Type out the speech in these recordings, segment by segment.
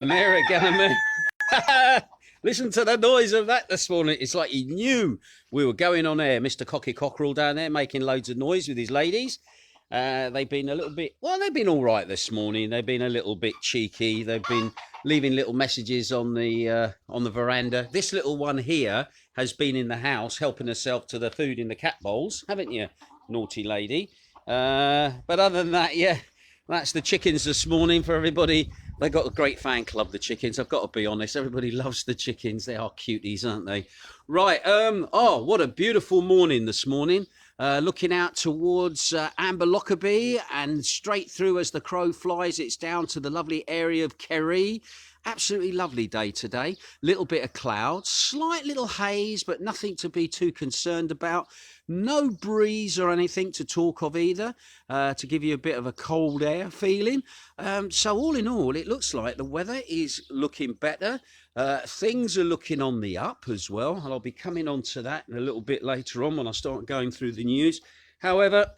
There again, man. Listen to the noise of that this morning. It's like he knew we were going on air. Mr. Cocky Cockerel down there making loads of noise with his ladies. They've been a little bit, well, they've been all right this morning. They've been a little bit cheeky. They've been leaving little messages on the veranda. This little one here has been in the house helping herself to the food in the cat bowls, haven't you, naughty lady? But other than that, yeah, that's the chickens this morning for everybody. They've got a great fan club, the chickens. I've got to be honest. Everybody loves the chickens. They are cuties, aren't they? Right. Oh, what a beautiful morning this morning. Looking out towards Amber Lockerbie and straight through as the crow flies, it's down to the lovely area of Kerry. Absolutely lovely day today. Little bit of clouds, slight little haze, but nothing to be too concerned about. No breeze or anything to talk of either, to give you a bit of a cold air feeling. So all in all, it looks like the weather is looking better. Things are looking on the up as well, and I'll be coming on to that a little bit later on when I start going through the news. However,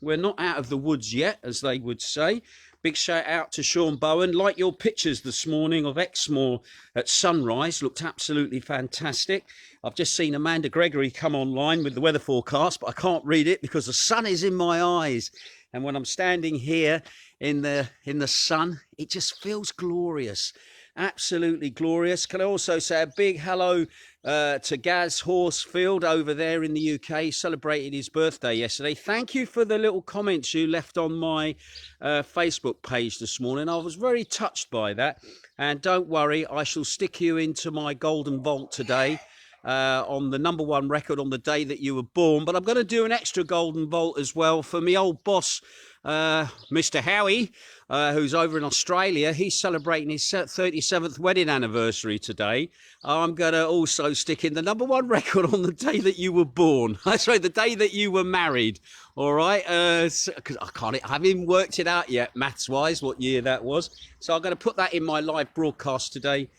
we're not out of the woods yet, as they would say. Big shout out to Sean Bowen. Like your pictures this morning of Exmoor at sunrise, looked absolutely fantastic. I've just seen Amanda Gregory come online with the weather forecast, but I can't read it because the sun is in my eyes. And when I'm standing here in the sun, it just feels glorious. Absolutely glorious. Can I also say a big hello to Gaz Horsfield over there in the UK, celebrated his birthday yesterday. Thank you for the little comments you left on my Facebook page this morning. I was very touched by that. And don't worry, I shall stick you into my golden vault today on the #1 record on the day that you were born. But I'm going to do an extra golden vault as well for me old boss, Mr. Howie, who's over in Australia. He's celebrating his 37th wedding anniversary today. I'm going to also stick in the #1 record on the day that you were born. Sorry, the day that you were married. All right, because I haven't even worked it out yet, maths-wise, what year that was. So I'm going to put that in my live broadcast today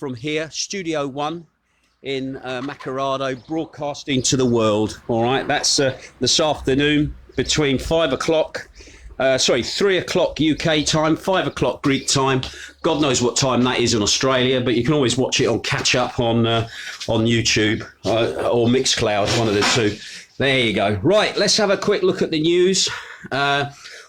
from here, Studio 1 in Macardo, broadcasting to the world. All right, that's this afternoon between 3 o'clock UK time, 5 o'clock Greek time. God knows what time that is in Australia, but you can always watch it on catch up on YouTube or Mixcloud, one of the two. There you go. Right, let's have a quick look at the news.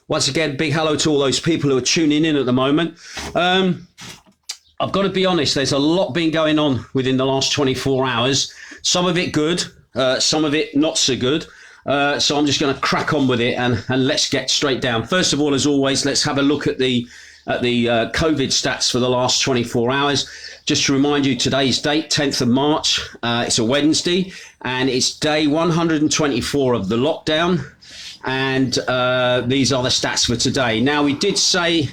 Once again, big hello to all those people who are tuning in at the moment. I've got to be honest, there's a lot been going on within the last 24 hours. Some of it good, some of it not so good. So I'm just going to crack on with it and let's get straight down. First of all, as always, let's have a look at the COVID stats for the last 24 hours. Just to remind you, today's date, 10th of March, it's a Wednesday, and it's day 124 of the lockdown. And these are the stats for today. Now, we did say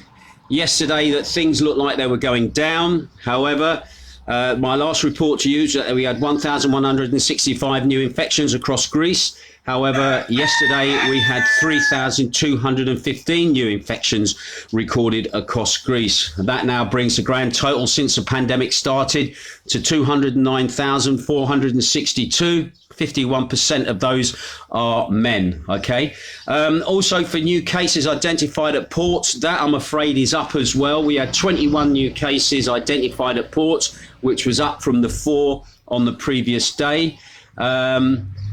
yesterday that things looked like they were going down. However, my last report to you is that we had 1,165 new infections across Greece. However, yesterday we had 3,215 new infections recorded across Greece. That now brings the grand total since the pandemic started to 209,462. 51% of those are men, okay? Also for new cases identified at ports, that I'm afraid is up as well. We had 21 new cases identified at ports, which was up from the 4 on the previous day.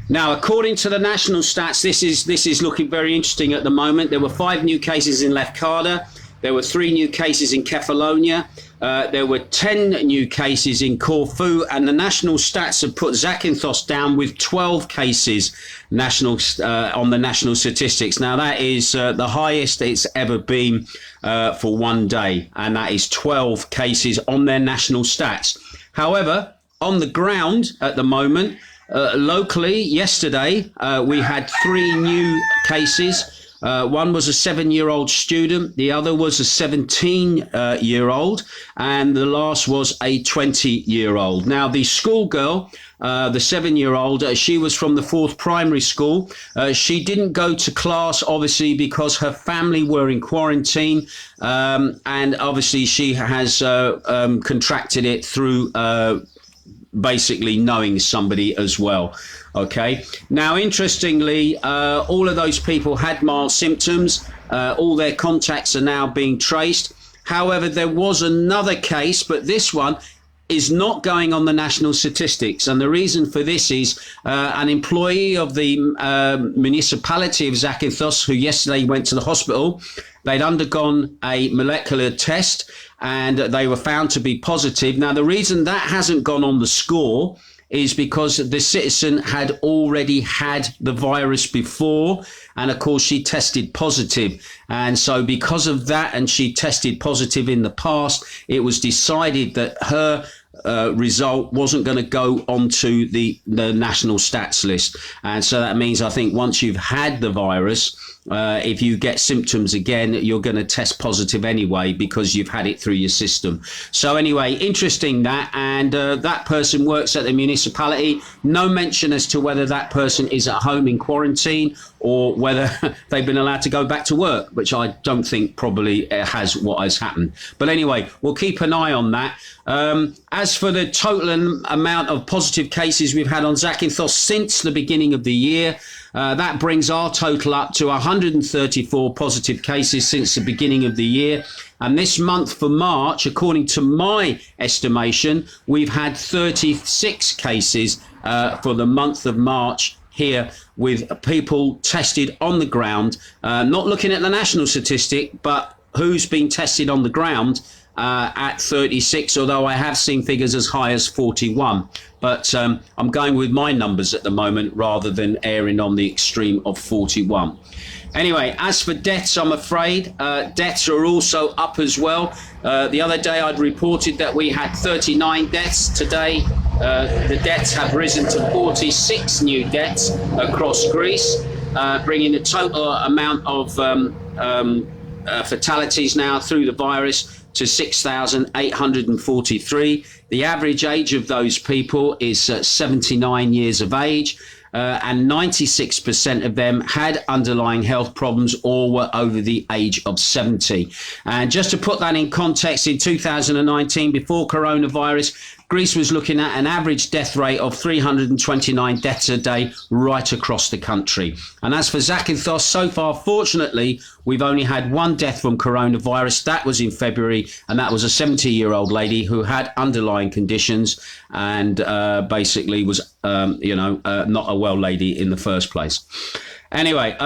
Now, according to the national stats, this is looking very interesting at the moment. There were 5 new cases in Lefkada. There were 3 new cases in Kefalonia. There were 10 new cases in Corfu, and the national stats have put Zakynthos down with 12 cases on the national statistics. Now, that is the highest it's ever been for one day, and that is 12 cases on their national stats. However, on the ground at the moment, locally, yesterday, we had 3 new cases. One was a 7-year-old student, the other was a 17-year-old, and the last was a 20-year-old. Now, the schoolgirl, the 7-year-old, she was from the 4th primary school. She didn't go to class, obviously, because her family were in quarantine, and obviously she has contracted it through basically knowing somebody as well. Okay. Now, interestingly, all of those people had mild symptoms. All their contacts are now being traced. However, there was another case, but this one is not going on the national statistics. And the reason for this is an employee of the municipality of Zakynthos, who yesterday went to the hospital. They'd undergone a molecular test and they were found to be positive. Now, the reason that hasn't gone on the score is because the citizen had already had the virus before. And of course, she tested positive. And so because of that, and she tested positive in the past, it was decided that her result wasn't going to go onto the national stats list. And so that means, I think, once you've had the virus, if you get symptoms again, you're going to test positive anyway because you've had it through your system. So anyway, interesting that. And that person works at the municipality. No mention as to whether that person is at home in quarantine or whether they've been allowed to go back to work, which I don't think probably has what has happened. But anyway, we'll keep an eye on that. As for the total amount of positive cases we've had on Zakynthos since the beginning of the year, that brings our total up to 134 positive cases since the beginning of the year. And this month for March, according to my estimation, we've had 36 cases for the month of March here, with people tested on the ground, not looking at the national statistic, but who's been tested on the ground at 36, although I have seen figures as high as 41. But I'm going with my numbers at the moment rather than erring on the extreme of 41. Anyway, as for deaths, I'm afraid deaths are also up as well. The other day I'd reported that we had 39 deaths. Today the deaths have risen to 46 new deaths across Greece, bringing the total amount of fatalities now through the virus to 6,843. The average age of those people is 79 years of age. And 96% of them had underlying health problems or were over the age of 70. And just to put that in context, in 2019, before coronavirus, Greece was looking at an average death rate of 329 deaths a day right across the country. And as for Zakynthos, so far, fortunately, we've only had one death from coronavirus. That was in February, and that was a 70-year-old lady who had underlying conditions and basically was, not a well lady in the first place. Anyway,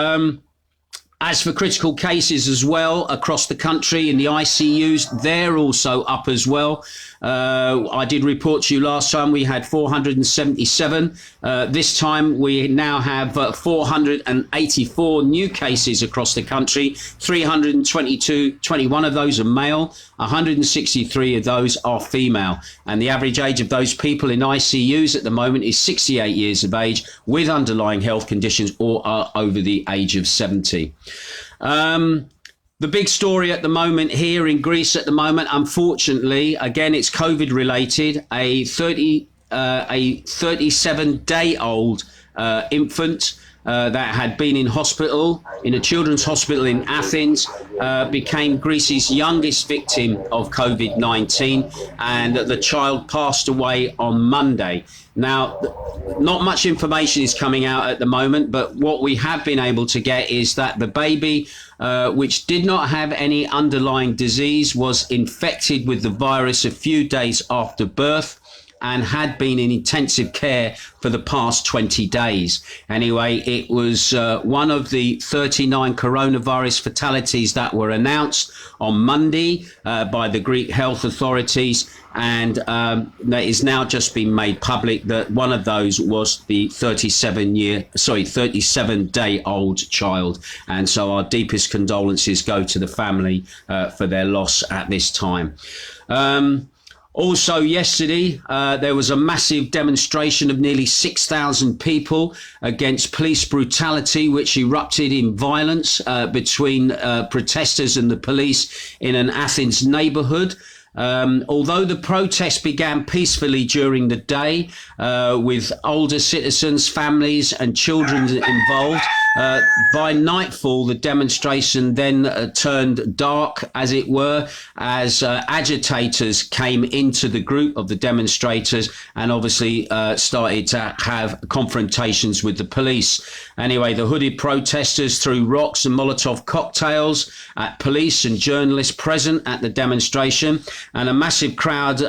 as for critical cases as well across the country in the ICUs, they're also up as well. I did report to you last time we had 477. This time we now have 484 new cases across the country. 21 of those are male, 163 of those are female. And the average age of those people in ICUs at the moment is 68 years of age with underlying health conditions or are over the age of 70. The big story at the moment here in Greece at the moment, unfortunately, again, it's COVID related. A 37-day-old infant that had been in hospital, in a children's hospital in Athens, became Greece's youngest victim of COVID-19, and the child passed away on Monday. Now, not much information is coming out at the moment, but what we have been able to get is that the baby, which did not have any underlying disease, was infected with the virus a few days after birth and had been in intensive care for the past 20 days. Anyway, it was one of the 39 coronavirus fatalities that were announced on Monday by the Greek health authorities. And that is now just been made public that one of those was the 37-day-old child. And so our deepest condolences go to the family for their loss at this time. Also yesterday, there was a massive demonstration of nearly 6,000 people against police brutality, which erupted in violence between protesters and the police in an Athens neighborhood. Although the protest began peacefully during the day, with older citizens, families and children involved, by nightfall, the demonstration then turned dark, as it were, as agitators came into the group of the demonstrators and obviously started to have confrontations with the police. Anyway, the hooded protesters threw rocks and Molotov cocktails at police and journalists present at the demonstration, and a massive crowd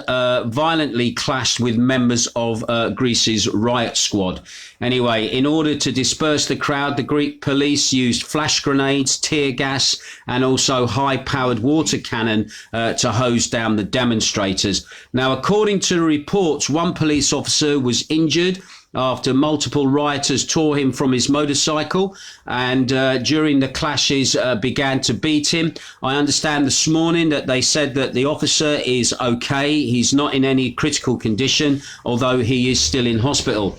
violently clashed with members of Greece's riot squad. Anyway, in order to disperse the crowd, the Greek police used flash grenades, tear gas, and also high-powered water cannon to hose down the demonstrators. Now, according to the reports, one police officer was injured after multiple rioters tore him from his motorcycle and during the clashes began to beat him. I understand this morning that they said that the officer is okay. He's not in any critical condition, although he is still in hospital.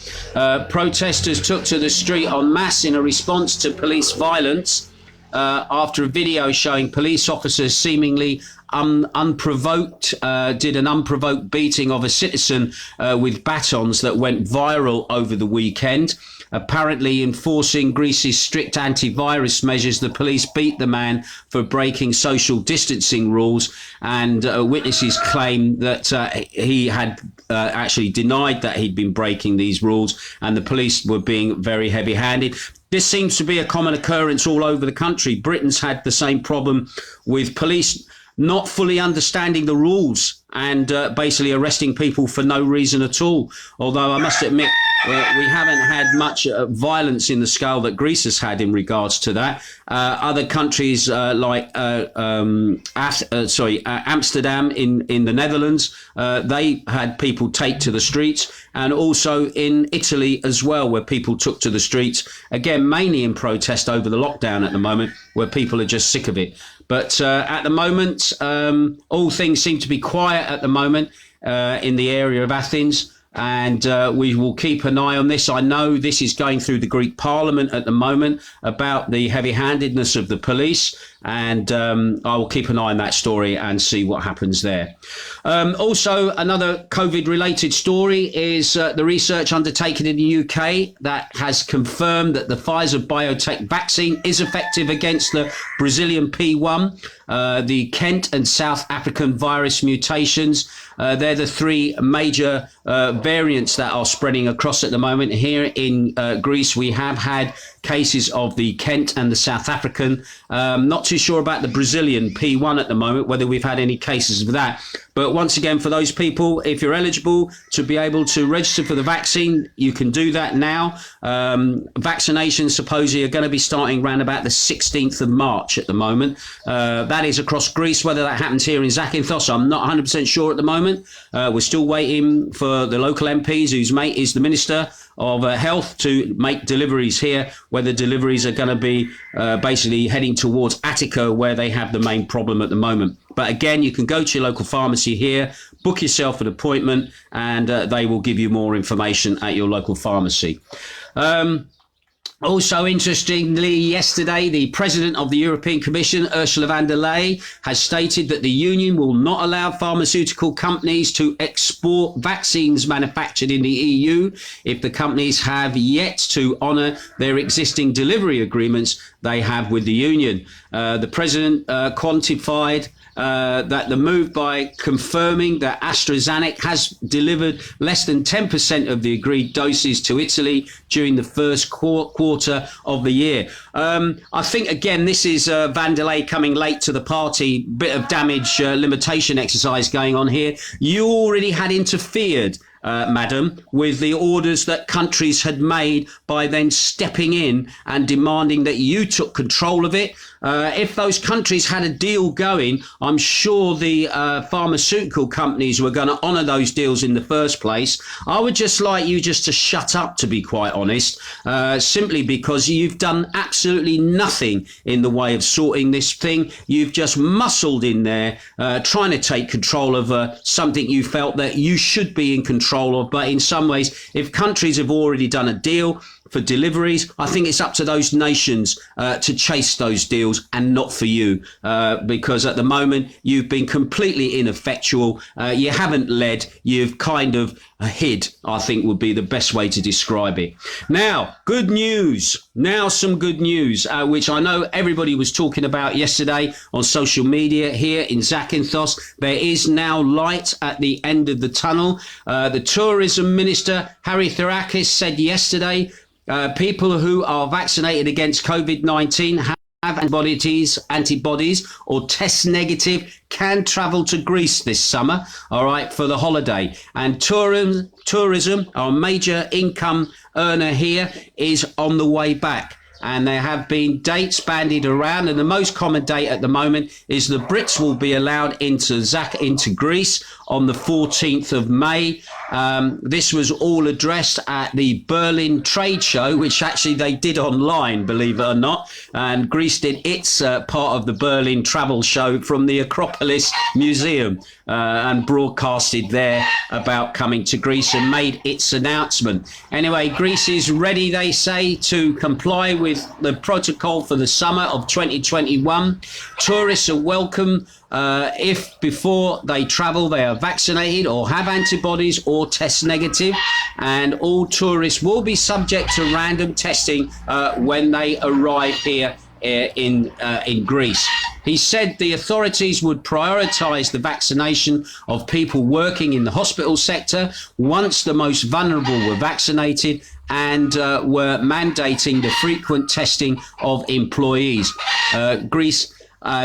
Protesters took to the street en masse in a response to police violence after a video showing police officers seemingly unprovoked did an unprovoked beating of a citizen with batons that went viral over the weekend. Apparently enforcing Greece's strict antivirus measures, the police beat the man for breaking social distancing rules, and witnesses claim that he had actually denied that he'd been breaking these rules, and the police were being very heavy-handed. This seems to be a common occurrence all over the country. Britain's had the same problem with police not fully understanding the rules and basically arresting people for no reason at all. Although I must admit, we haven't had much violence in the scale that Greece has had in regards to that. Other countries like Amsterdam in the Netherlands, they had people take to the streets, and also in Italy as well, where people took to the streets, again, mainly in protest over the lockdown at the moment, where people are just sick of it. But at the moment, all things seem to be quiet at the moment in the area of Athens. And we will keep an eye on this. I know this is going through the Greek Parliament at the moment about the heavy-handedness of the police, and I will keep an eye on that story and see what happens there. Also, another COVID-related story is the research undertaken in the UK that has confirmed that the Pfizer BioNTech vaccine is effective against the Brazilian P1, the Kent and South African virus mutations. They're the three major variants that are spreading across at the moment. Here in Greece, we have had cases of the Kent and the South African. Not too sure about the Brazilian P1 at the moment, whether we've had any cases of that. But once again, for those people, if you're eligible to be able to register for the vaccine, you can do that now. Vaccinations supposedly are going to be starting around about the 16th of March at the moment. That is across Greece. Whether that happens here in Zakynthos, I'm not 100% sure at the moment. We're still waiting for the local MPs, whose mate is the Minister of Health, to make deliveries here, whether deliveries are going to be basically heading towards Attica, where they have the main problem at the moment. But again, you can go to your local pharmacy here, book yourself an appointment, and they will give you more information at your local pharmacy. Also, interestingly, yesterday, the President of the European Commission, Ursula von der Leyen, has stated that the Union will not allow pharmaceutical companies to export vaccines manufactured in the EU if the companies have yet to honour their existing delivery agreements they have with the Union. The President quantified that the move by confirming that AstraZeneca has delivered less than 10% of the agreed doses to Italy during the first quarter of the year. I think, again, this is von der Leyen coming late to the party, bit of damage limitation exercise going on here. You already had interfered, madam, with the orders that countries had made by then stepping in and demanding that you took control of it. If those countries had a deal going, I'm sure the pharmaceutical companies were going to honour those deals in the first place. I would just like you just to shut up, to be quite honest, simply because you've done absolutely nothing in the way of sorting this thing. You've just muscled in there, trying to take control of something you felt that you should be in control of. But in some ways, if countries have already done a deal, for deliveries. I think it's up to those nations to chase those deals and not for you, because at the moment you've been completely ineffectual. You haven't led, you've kind of hid, I think would be the best way to describe it. Now, good news. Now some good news, which I know everybody was talking about yesterday on social media here in Zakynthos. There is now light at the end of the tunnel. The tourism minister, Harry Thurakis, said yesterday, people who are vaccinated against COVID-19 have antibodies or test negative can travel to Greece this summer, all right, for the holiday. And tourism, our major income earner here, is on the way back. And there have been dates bandied around, and the most common date at the moment is the Brits will be allowed into Greece on the 14th of May. This was all addressed at the Berlin trade show, which actually they did online, believe it or not. And Greece did its part of the Berlin travel show from the Acropolis Museum and broadcasted there about coming to Greece and made its announcement. Anyway, Greece is ready, they say, to comply with the protocol for the summer of 2021. Tourists are welcome if before they travel they are vaccinated or have antibodies or test negative, and all tourists will be subject to random testing when they arrive here in Greece. He said the authorities would prioritise the vaccination of people working in the hospital sector once the most vulnerable were vaccinated, and were mandating the frequent testing of employees. Greece,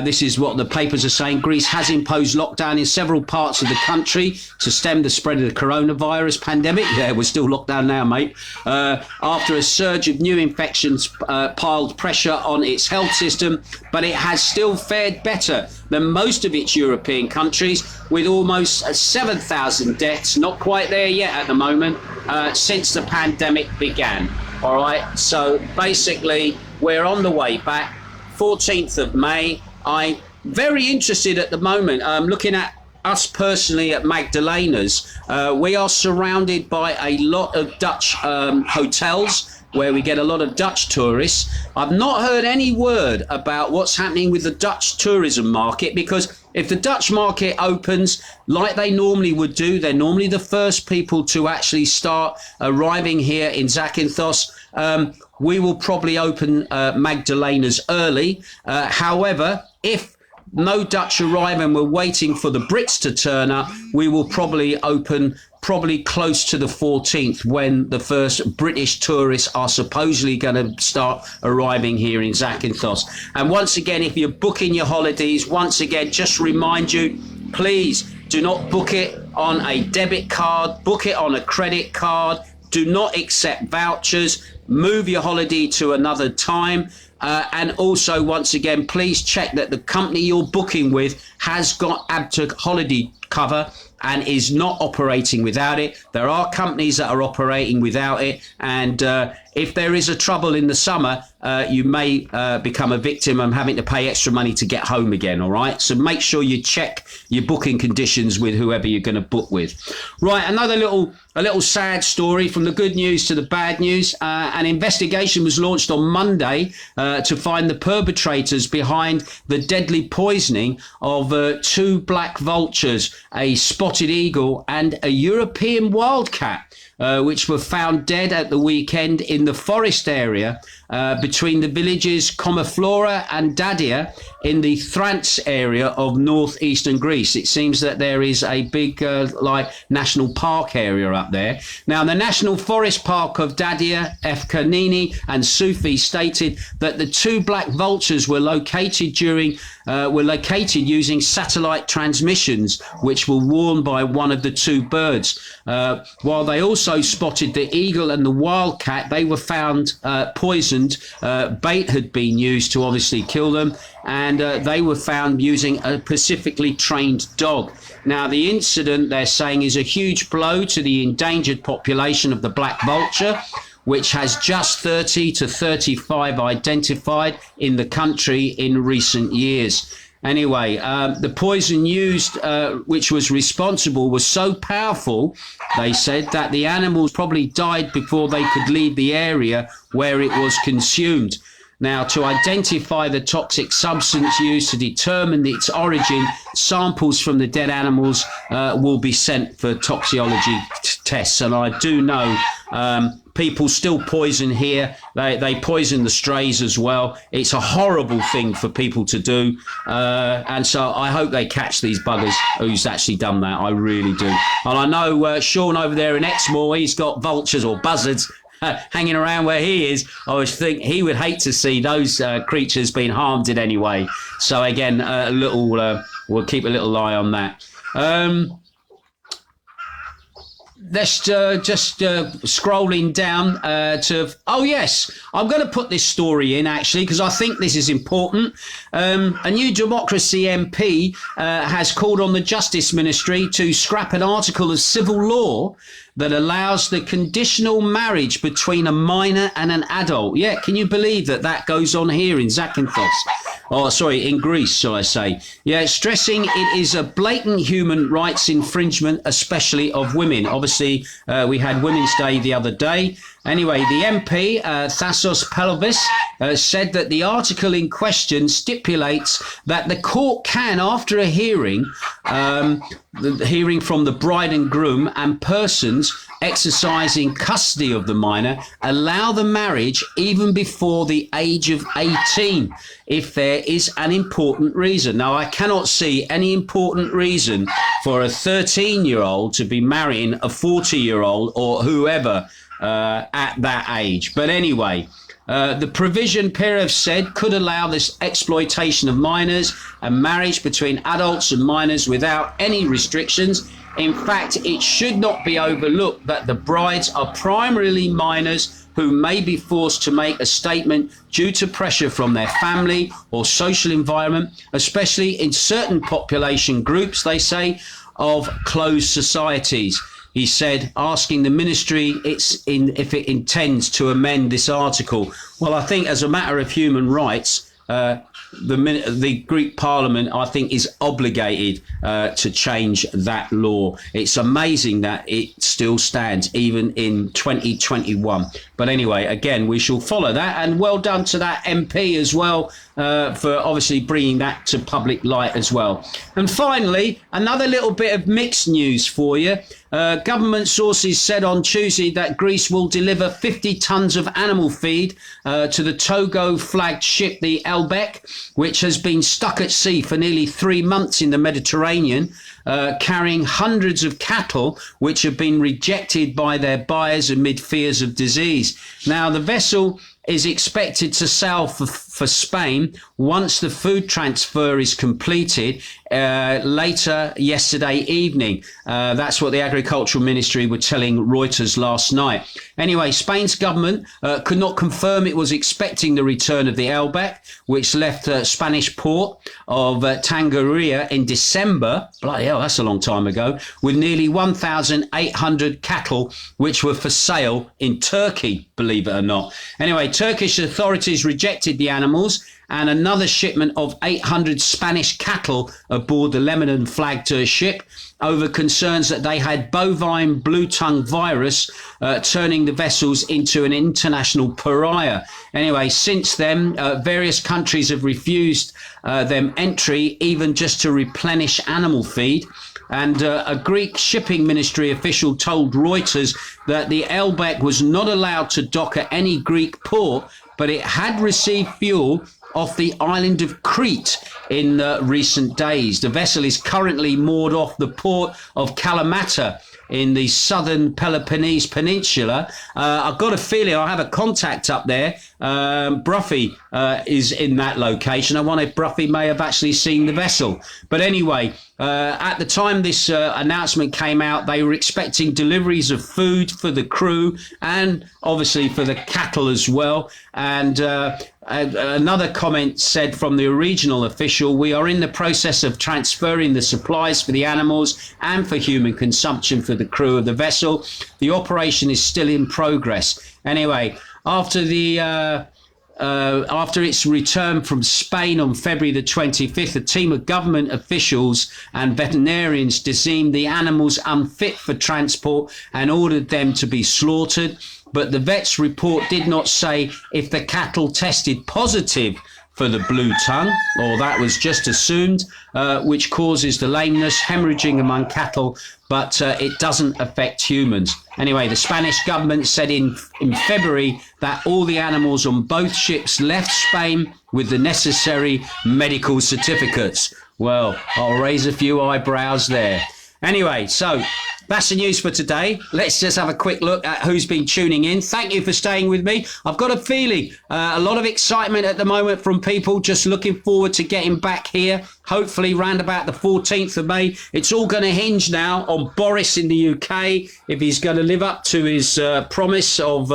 this is what the papers are saying, Greece has imposed lockdown in several parts of the country to stem the spread of the coronavirus pandemic. Yeah, we're still locked down now, mate. After a surge of new infections piled pressure on its health system, but it has still fared better than most of its European countries, with almost 7,000 deaths, not quite there yet at the moment, since the pandemic began. All right, so basically we're on the way back. 14th of May. I'm very interested at the moment. Looking at us personally at Magdalena's, we are surrounded by a lot of Dutch hotels where we get a lot of Dutch tourists. I've not heard any word about what's happening with the Dutch tourism market, because if the Dutch market opens like they normally would do, they're normally the first people to actually start arriving here in Zakynthos. We will probably open Magdalena's early. However, if no Dutch arrive and we're waiting for the Brits to turn up, we will probably open close to the 14th, when the first British tourists are supposedly going to start arriving here in Zakynthos. And once again, if you're booking your holidays, once again, just remind you, please do not book it on a debit card, book it on a credit card. Do not accept vouchers. Move your holiday to another time. And also, once again, please check that the company you're booking with has got ABTEC holiday cover and is not operating without it. There are companies that are operating without it, and if there is a trouble in the summer, you may become a victim of having to pay extra money to get home again, all right? So make sure you check your booking conditions with whoever you're going to book with. Right, another little sad story, from the good news to the bad news. An investigation was launched on Monday to find the perpetrators behind the deadly poisoning of two black vultures, a spotted eagle and a European wildcat, which were found dead at the weekend in the forest area between the villages Komaflora and Dadia in the Thrants area of northeastern Greece. It seems that there is a big national park area up there. Now, the National Forest Park of Dadia, Efkanini and Sufi stated that the two black vultures were located using satellite transmissions, which were worn by one of the two birds. While they also spotted the eagle and the wildcat, they were found poisoned. Bait had been used to obviously kill them, and they were found using a specifically trained dog. Now, the incident, they're saying, is a huge blow to the endangered population of the black vulture, which has just 30 to 35 identified in the country in recent years. Anyway, the poison used, which was responsible, was so powerful, they said, that the animals probably died before they could leave the area where it was consumed. Now, to identify the toxic substance used to determine its origin, samples from the dead animals will be sent for toxicology tests. And I do know people still poison here. They poison the strays as well. It's a horrible thing for people to do. And so I hope they catch these buggers who's actually done that. I really do. And I know Sean over there in Exmoor, he's got vultures or buzzards hanging around where he is. I was think he would hate to see those creatures being harmed in any way. So again, we'll keep a little eye on that. Let's just scrolling down to, oh yes, I'm going to put this story in actually because I think this is important. A New Democracy MP has called on the Justice Ministry to scrap an article of civil law that allows the conditional marriage between a minor and an adult. Yeah, can you believe that goes on here in Zakynthos? Oh, sorry, in Greece, shall I say. Yeah, stressing it is a blatant human rights infringement, especially of women. Obviously, we had Women's Day the other day. Anyway, the MP, Thasos Pelvis, said that the article in question stipulates that the court can, after a hearing, the hearing from the bride and groom and persons exercising custody of the minor, allow the marriage even before the age of 18, if there is an important reason. Now, I cannot see any important reason for a 13-year-old to be marrying a 40-year-old or whoever at that age. But anyway, the provision, Perev said, could allow this exploitation of minors and marriage between adults and minors without any restrictions. In fact, it should not be overlooked that the brides are primarily minors who may be forced to make a statement due to pressure from their family or social environment, especially in certain population groups, they say, of closed societies. He said, asking the ministry if it intends to amend this article. Well, I think as a matter of human rights, the Greek Parliament, I think, is obligated to change that law. It's amazing that it still stands even in 2021. But anyway, again, we shall follow that. And well done to that MP as well for obviously bringing that to public light as well. And finally, another little bit of mixed news for you. Government sources said on Tuesday that Greece will deliver 50 tons of animal feed to the Togo-flagged ship, the Elbek, which has been stuck at sea for nearly 3 months in the Mediterranean, carrying hundreds of cattle which have been rejected by their buyers amid fears of disease. Now, the vessel is expected to sail for Spain once the food transfer is completed later yesterday evening. That's what the Agricultural Ministry were telling Reuters last night. Anyway, Spain's government could not confirm it was expecting the return of the Elbek, which left the Spanish port of Tangier in December. Bloody hell, that's a long time ago, with nearly 1,800 cattle which were for sale in Turkey, believe it or not. Anyway, Turkish authorities rejected the animals and another shipment of 800 Spanish cattle aboard the Lebanon-flagged ship over concerns that they had bovine blue tongue virus, turning the vessels into an international pariah. Anyway, since then, various countries have refused them entry, even just to replenish animal feed. And a Greek shipping ministry official told Reuters that the Elbek was not allowed to dock at any Greek port, but it had received fuel off the island of Crete in recent days. The vessel is currently moored off the port of Kalamata in the southern Peloponnese Peninsula. I've got a feeling I have a contact up there. Bruffy is in that location. I wonder if Bruffy may have actually seen the vessel. But anyway, at the time this announcement came out, they were expecting deliveries of food for the crew and obviously for the cattle as well. And another comment said from the regional official, we are in the process of transferring the supplies for the animals and for human consumption for the crew of the vessel. The operation is still in progress. Anyway, after the after its return from Spain on February the 25th, a team of government officials and veterinarians deemed the animals unfit for transport and ordered them to be slaughtered. But the vet's report did not say if the cattle tested positive for the blue tongue, or that was just assumed, which causes the lameness, hemorrhaging among cattle, but it doesn't affect humans. Anyway, the Spanish government said in February that all the animals on both ships left Spain with the necessary medical certificates. Well, I'll raise a few eyebrows there. Anyway, so that's the news for today. Let's just have a quick look at who's been tuning in. Thank you for staying with me. I've got a feeling a lot of excitement at the moment from people just looking forward to getting back here. Hopefully round about the 14th of May. It's all going to hinge now on Boris in the UK, if he's going to live up to his promise of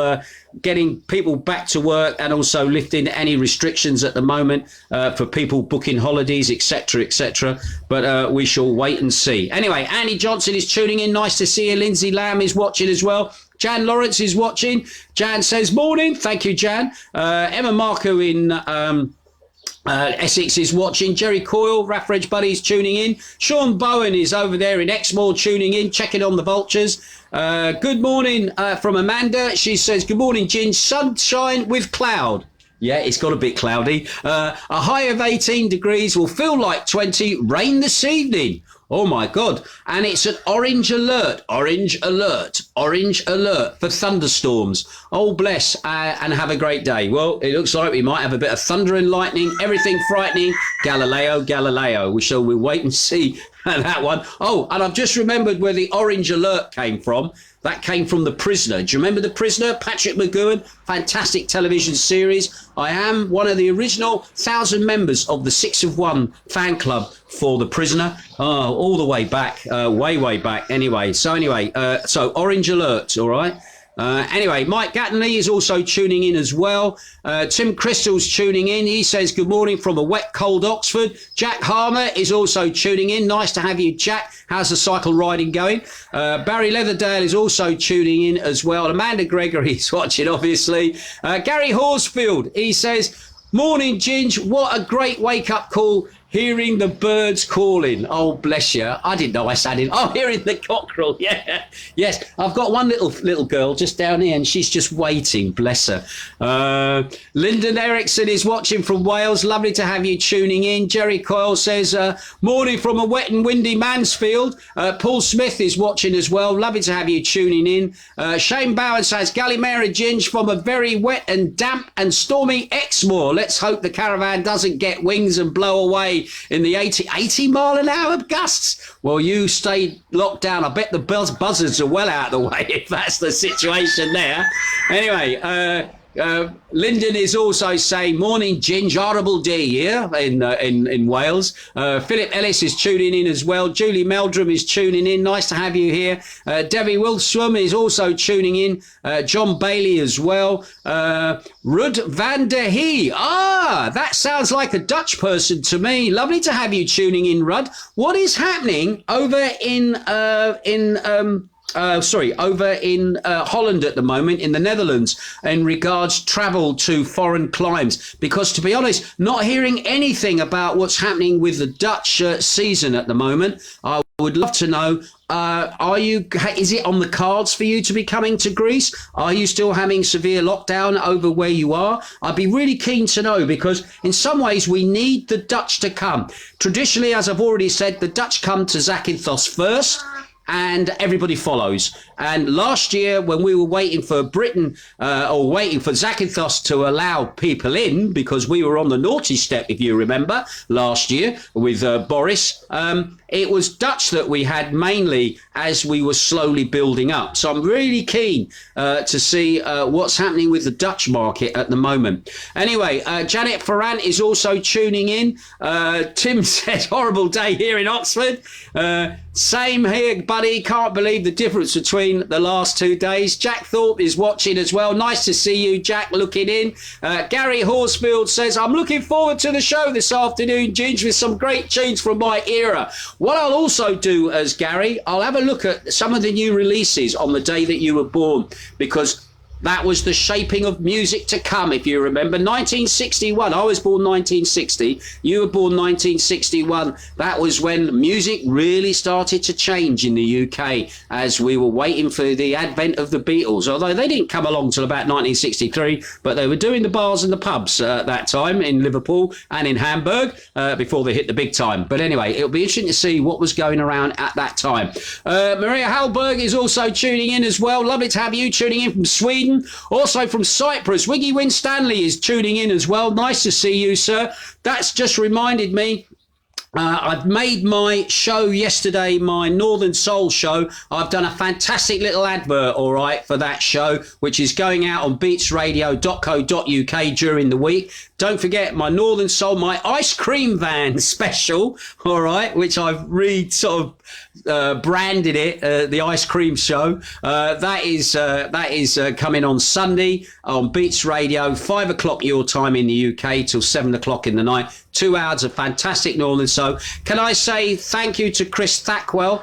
getting people back to work and also lifting any restrictions at the moment for people booking holidays, etc., etc. But we shall wait and see. Anyway, Andy Johnson is tuning in. Nice to see you. Lindsay Lamb is watching as well. Jan Lawrence is watching. Jan says, morning. Thank you, Jan. Emma Marco in Essex is watching. Jerry Coyle, Raffridge Buddy's tuning in. Sean Bowen is over there in Exmoor tuning in, checking on the vultures. Good morning from Amanda. She says, good morning, Ginge. Sunshine with cloud. Yeah, it's got a bit cloudy. A high of 18 degrees, will feel like 20. Rain this evening. Oh, my God. And it's an orange alert for thunderstorms. Oh, bless, and have a great day. Well, it looks like we might have a bit of thunder and lightning, everything frightening. Galileo. We'll wait and see that one. Oh, and I've just remembered where the orange alert came from. That came from The Prisoner. Do you remember The Prisoner? Patrick McGowan, fantastic television series. I am one of the original 1,000 members of the 6 of 1 fan club for The Prisoner. Oh, all the way back, way back. Anyway, so orange alert, all right? Anyway, Mike Gattenley is also tuning in as well. Tim Crystal's tuning in. He says, good morning from a wet, cold Oxford. Jack Harmer is also tuning in. Nice to have you, Jack. How's the cycle riding going? Barry Leatherdale is also tuning in as well. Amanda Gregory is watching, obviously. Gary Horsfield, he says, morning, Ginge. What a great wake-up call. Hearing the birds calling. Oh, bless you. I didn't know I sat in. Oh, hearing the cockerel. Yeah. Yes. I've got one little girl just down here and she's just waiting. Bless her. Lyndon Erickson is watching from Wales. Lovely to have you tuning in. Jerry Coyle says, morning from a wet and windy Mansfield. Paul Smith is watching as well. Lovely to have you tuning in. Shane Bowen says, Gallimera Ginge from a very wet and damp and stormy Exmoor. Let's hope the caravan doesn't get wings and blow away in the 80 mile an hour gusts. Well, you stay locked down. I bet the buzzards are well out of the way if that's the situation there. Anyway, Lyndon is also saying, morning, Ginge, horrible day here in Wales. Philip Ellis is tuning in as well. Julie Meldrum is tuning in. Nice to have you here. Debbie Wilswam is also tuning in. John Bailey as well. Rud van der Hee. That sounds like a Dutch person to me. Lovely to have you tuning in, Rud. What is happening over in Holland at the moment, in the Netherlands, in regards travel to foreign climes? Because to be honest, not hearing anything about what's happening with the Dutch season at the moment. I would love to know, is it on the cards for you to be coming to Greece? Are you still having severe lockdown over where you are? I'd be really keen to know, because in some ways we need the Dutch to come. Traditionally, as I've already said, the Dutch come to Zakynthos first, and everybody follows. And last year, when we were waiting for Britain or waiting for Zakynthos to allow people in, because we were on the naughty step, if you remember, last year with Boris, it was Dutch that we had mainly as we were slowly building up. So I'm really keen to see what's happening with the Dutch market at the moment. Anyway, Janet Ferrant is also tuning in. Tim said, horrible day here in Oxford. Same here, buddy. Can't believe the difference between the last 2 days. Jack Thorpe is watching as well. Nice to see you, Jack, looking in. Gary Horsfield says, I'm looking forward to the show this afternoon, Ginge, with some great tunes from my era. What I'll also do as Gary, I'll have a look at some of the new releases on the day that you were born, because That was the shaping of music to come, if you remember. 1961. I was born 1960. You were born 1961. That was when music really started to change in the UK as we were waiting for the advent of the Beatles. Although they didn't come along till about 1963, but they were doing the bars and the pubs at that time in Liverpool and in Hamburg before they hit the big time. But anyway, it'll be interesting to see what was going around at that time. Maria Hallberg is also tuning in as well. Lovely to have you tuning in from Sweden. Also from Cyprus, Wiggy Winstanley is tuning in as well. Nice to see you, sir. That's just reminded me. I've made my show yesterday, my Northern Soul show. I've done a fantastic little advert, all right, for that show, which is going out on beatsradio.co.uk during the week. Don't forget my Northern Soul, my ice cream van special, all right, which I've sort of branded it, the ice cream show. That is coming on Sunday on Beats Radio, 5 o'clock your time in the UK till 7 o'clock in the night. 2 hours of fantastic Northern Soul. Can I say thank you to Chris Thackwell?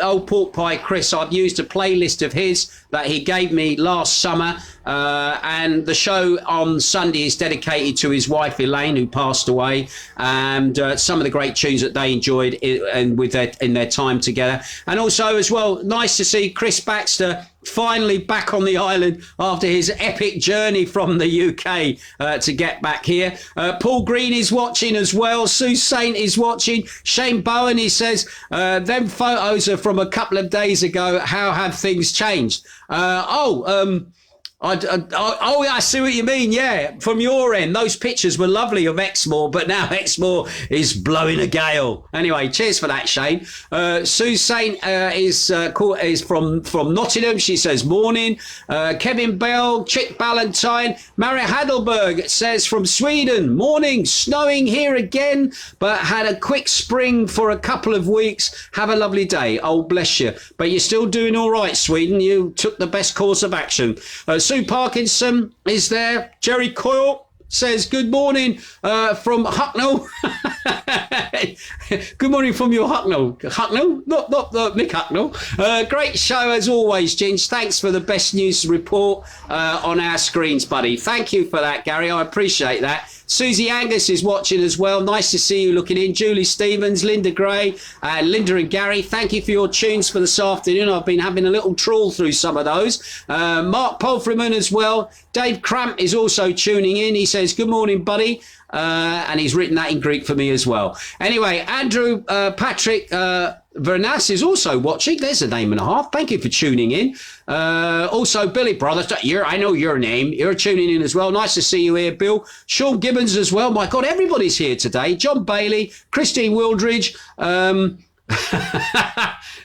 Old Pork Pie Chris, I've used a playlist of his that he gave me last summer, and the show on Sunday is dedicated to his wife Elaine, who passed away, and some of the great tunes that they enjoyed in their time together. And also as well, nice to see Chris Baxter finally back on the island after his epic journey from the UK to get back here. Paul Green is watching as well. Sue Saint is watching. Shane Bowen, he says, them photos are from a couple of days ago. How have things changed? I see what you mean. Yeah, from your end, those pictures were lovely of Exmoor, but now Exmoor is blowing a gale. Anyway, cheers for that, Shane. Sue Saint is from Nottingham. She says morning. Kevin Bell, Chick Ballantyne, Maria Hadelberg says from Sweden, morning. Snowing here again, but had a quick spring for a couple of weeks. Have a lovely day. Oh, bless you. But you're still doing all right, Sweden. You took the best course of action. Sue Parkinson is there. Jerry Coyle says good morning from Hucknall. Good morning from your Hucknall. Hucknall? Not Mick Hucknall. Great show as always, Ginge. Thanks for the best news report on our screens, buddy. Thank you for that, Gary. I appreciate that. Susie Angus is watching as well. Nice to see you looking in. Julie Stevens, Linda Gray, Linda and Gary, thank you for your tunes for this afternoon. I've been having a little trawl through some of those. Mark Polfreman as well. Dave Cramp is also tuning in. He says, good morning, buddy. And he's written that in Greek for me as well. Anyway, Andrew Patrick Vernas is also watching. There's a name and a half. Thank you for tuning in. Also, Billy Brothers, I know your name. You're tuning in as well. Nice to see you here, Bill. Sean Gibbons as well. My God, everybody's here today. John Bailey, Christine Wildridge,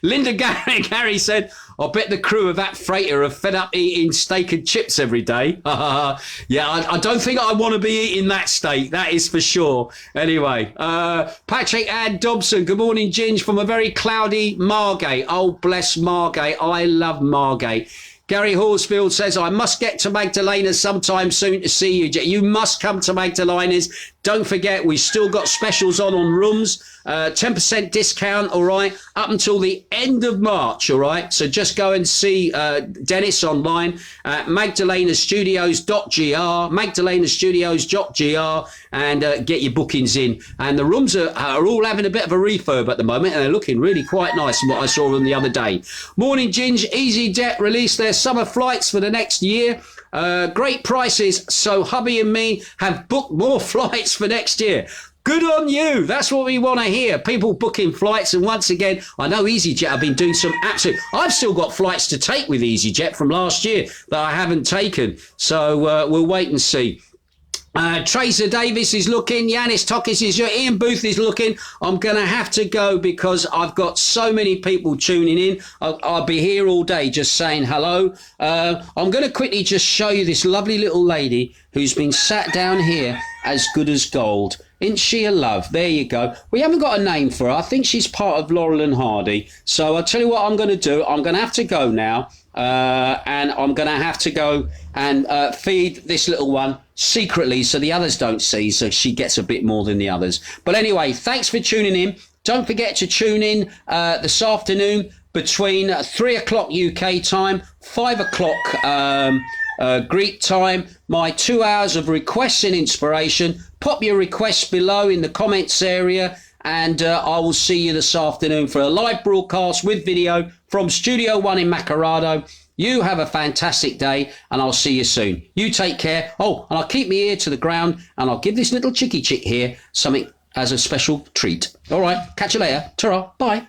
Linda Gary said, I bet the crew of that freighter are fed up eating steak and chips every day. Yeah, I don't think I want to be eating that steak. That is for sure. Anyway, Patrick Ann Dobson. Good morning, Ginge, from a very cloudy Margate. Oh, bless Margate. I love Margate. Gary Horsfield says, I must get to Magdalena's sometime soon to see you. You must come to Magdalena's. Don't forget, we've still got specials on rooms. 10% discount, all right, up until the end of March, all right? So just go and see Dennis online at magdalenastudios.gr, magdalenastudios.gr, and get your bookings in. And the rooms are all having a bit of a refurb at the moment, and they're looking really quite nice from what I saw them the other day. Morning, Ginge. EasyJet released their summer flights for the next year. Great prices, so hubby and me have booked more flights for next year. Good on you. That's what we want to hear. People booking flights. And once again, I know EasyJet have been doing some absolute... I've still got flights to take with EasyJet from last year that I haven't taken. So we'll wait and see. Tracer Davis is looking. Yanis Tokis is here. Ian Booth is looking. I'm going to have to go because I've got so many people tuning in. I'll be here all day just saying hello. I'm going to quickly just show you this lovely little lady who's been sat down here as good as gold. Isn't she a love? There you go. We haven't got a name for her. I think she's part of Laurel and Hardy. So I'll tell you what I'm going to do. I'm going to have to go now. And I'm going to have to go and feed this little one secretly so the others don't see, so she gets a bit more than the others. But anyway, thanks for tuning in. Don't forget to tune in this afternoon between 3 o'clock UK time, 5 o'clock Greek time, my 2 hours of requests and inspiration. Pop your requests below in the comments area, and I will see you this afternoon for a live broadcast with video from Studio 1 in Macardo. You have a fantastic day, and I'll see you soon. You take care. Oh, and I'll keep my ear to the ground, and I'll give this little chickie chick here something as a special treat. All right, catch you later. Ta-ra, bye.